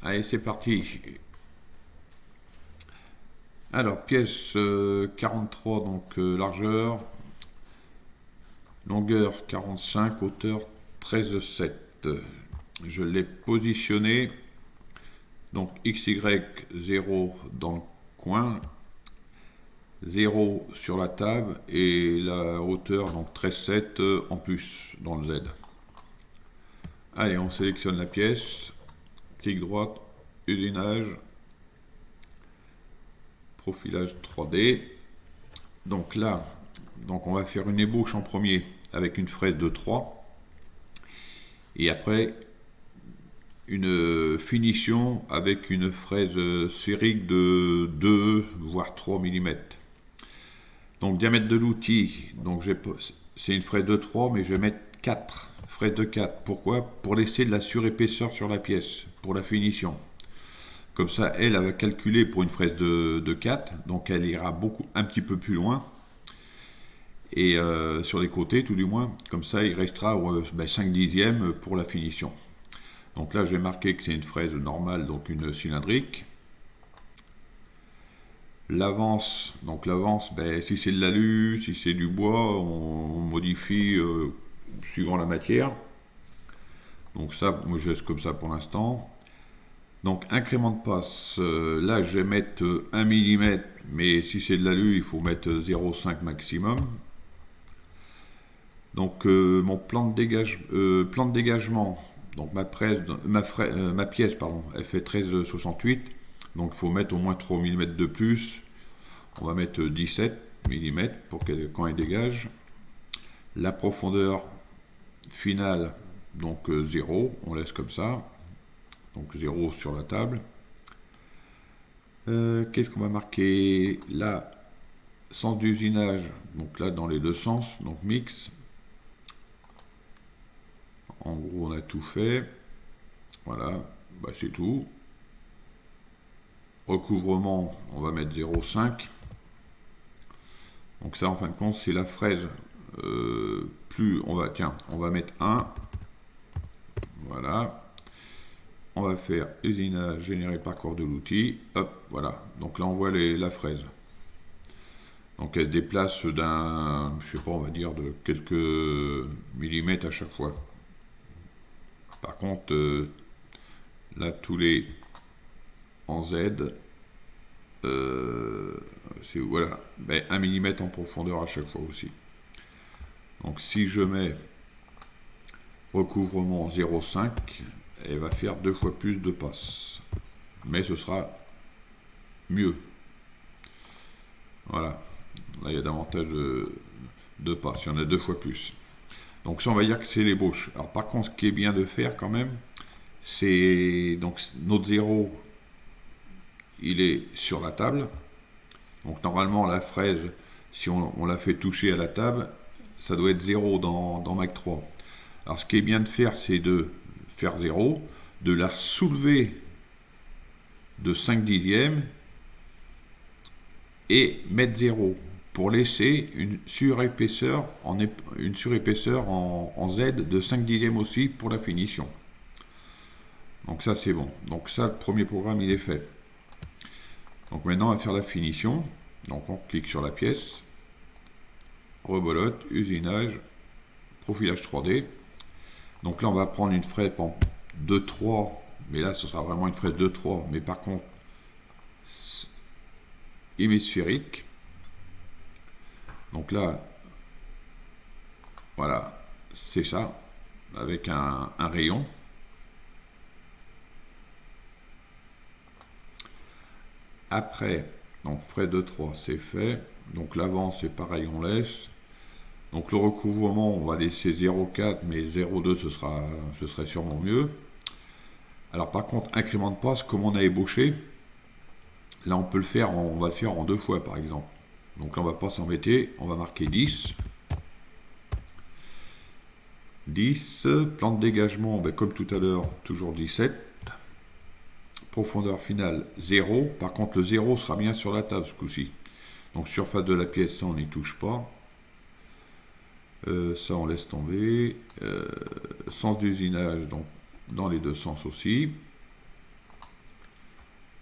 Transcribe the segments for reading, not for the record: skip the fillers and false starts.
Allez, c'est parti. Alors, pièce 43, donc largeur, longueur 45, hauteur 13,7. Je l'ai positionné, donc XY0 dans le coin, 0 sur la table et la hauteur, donc 13,7 en plus dans le Z. Allez, on sélectionne la pièce, clic droit, usinage, profilage 3D. Donc là, on va faire une ébauche en premier avec une fraise de 3 et après une finition avec une fraise sphérique de 2 voire 3 mm. Donc diamètre de l'outil, donc c'est une fraise de 3 mais je vais mettre 4 fraises de 4. Pourquoi? Pour laisser de la surépaisseur sur la pièce pour la finition. Comme ça, elle va calculer pour une fraise de 4, donc elle ira un petit peu plus loin. Et sur les côtés, tout du moins, comme ça, il restera 5 dixièmes pour la finition. Donc là, je vais marquer que c'est une fraise normale, donc une cylindrique. L'avance, si c'est de l'alu, si c'est du bois, on modifie suivant la matière. Donc ça, moi je laisse comme ça pour l'instant. Donc incrément de passe, là je vais mettre 1 mm, mais si c'est de l'alu, il faut mettre 0,5 maximum. Donc mon plan de dégagement, donc ma pièce, elle fait 13,68, donc il faut mettre au moins 3 mm de plus. On va mettre 17 mm pour quand elle dégage. La profondeur finale, donc 0, on laisse comme ça. Donc 0 sur la table. Qu'est-ce qu'on va marquer là? Sens d'usinage, donc là dans les deux sens, donc mix. En gros, on a tout fait. Voilà, c'est tout. Recouvrement, on va mettre 0,5. Donc ça, en fin de compte, c'est la fraise. On va mettre 1. Voilà. On va faire usinage généré par corps de l'outil. Hop, voilà. Donc là, on voit la fraise. Donc elle se déplace d'un, je sais pas, on va dire de quelques millimètres à chaque fois. Par contre, là, tous les en Z, voilà, 1 mm en profondeur à chaque fois aussi. Donc si je mets recouvrement 0,5, elle va faire 2 fois plus de passes. Mais ce sera mieux. Voilà. Là, il y a davantage de passes. Il y en a 2 fois plus. Donc ça, on va dire que c'est l'ébauche. Alors par contre, ce qui est bien de faire quand même, c'est donc notre 0, il est sur la table. Donc normalement, la fraise, si on la fait toucher à la table, ça doit être 0 dans Mach 3. Alors ce qui est bien de faire, c'est de faire 0, de la soulever de 5 dixièmes et mettre 0 pour laisser une surépaisseur en Z de 5 dixièmes aussi pour la finition. Donc ça c'est bon. Donc ça, le premier programme il est fait. Donc maintenant on va faire la finition. Donc on clique sur la pièce, rebolote, usinage, profilage 3D. Donc là on va prendre une fraise de 3, mais là ce sera vraiment une fraise de 3, mais par contre hémisphérique. Donc là, voilà, c'est ça, avec un rayon. Après, donc fraise de 3, c'est fait. Donc l'avant, c'est pareil, on laisse. Donc le recouvrement, on va laisser 0,4, mais 0,2, ce serait sûrement mieux. Alors par contre, incrément de passe, comme on a ébauché, là on peut le faire, on va le faire en 2 fois par exemple. Donc là on va pas s'embêter, on va marquer 10. 10, plan de dégagement, comme tout à l'heure, toujours 17. Profondeur finale 0. Par contre le 0 sera bien sur la table ce coup-ci. Donc surface de la pièce, ça on n'y touche pas. Ça on laisse tomber. Sens d'usinage, donc dans les deux sens aussi.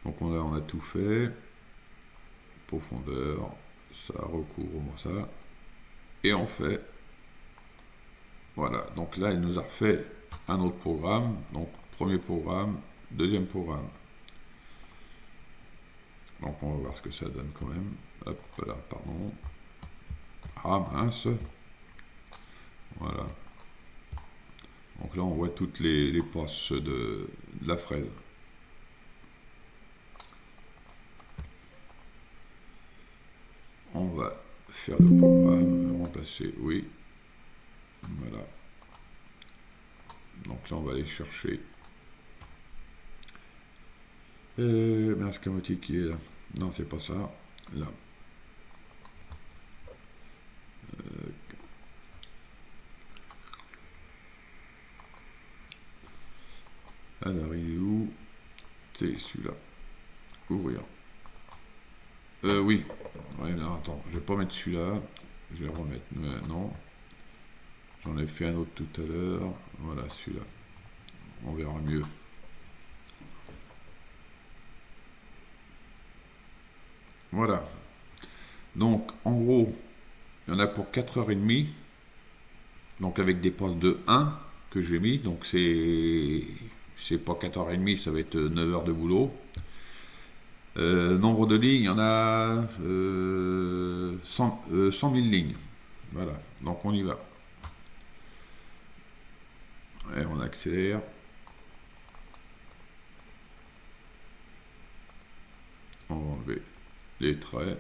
Donc on a tout fait. Profondeur, ça recouvre ça. Et on fait. Voilà, donc là il nous a refait un autre programme. Donc premier programme, deuxième programme. Donc on va voir ce que ça donne quand même. Hop là, pardon. Ah mince. Voilà. Donc là on voit toutes les passes de la fraise. On va faire le programme, remplacer, oui. Voilà. Donc là on va aller chercher. Mince, Camotti qui est là. Non, c'est pas ça. Là. Alors, il est où? C'est celui-là. Ouvrir. Oui. Ouais, là, attends, je vais pas mettre celui-là. Je vais remettre. Non. J'en ai fait un autre tout à l'heure. Voilà, celui-là. On verra mieux. Voilà. Donc, en gros, il y en a pour 4h30. Donc, avec des passes de 1 que j'ai mis. Donc, c'est pas 4h30, ça va être 9h de boulot. Nombre de lignes, il y en a 100 000 lignes. Voilà, donc on y va. Et on accélère. On va enlever les traits.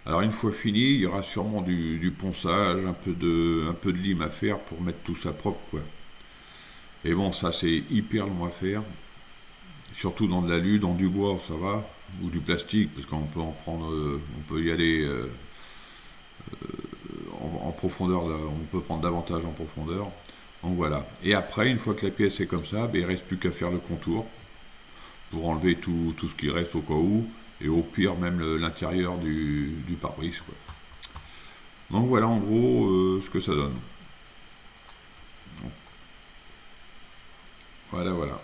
Alors une fois fini, il y aura sûrement du ponçage, un peu de lime à faire pour mettre tout ça propre, quoi. Et bon, ça c'est hyper long à faire. Surtout dans de l'alu, dans du bois, ça va, ou du plastique, parce qu'on peut en prendre, on peut y aller en profondeur, on peut prendre davantage en profondeur. Donc voilà. Et après, une fois que la pièce est comme ça, ben, il ne reste plus qu'à faire le contour pour enlever tout ce qui reste au cas où, et au pire même l'intérieur du pare-brise, quoi. Donc voilà en gros ce que ça donne. Voilà, voilà.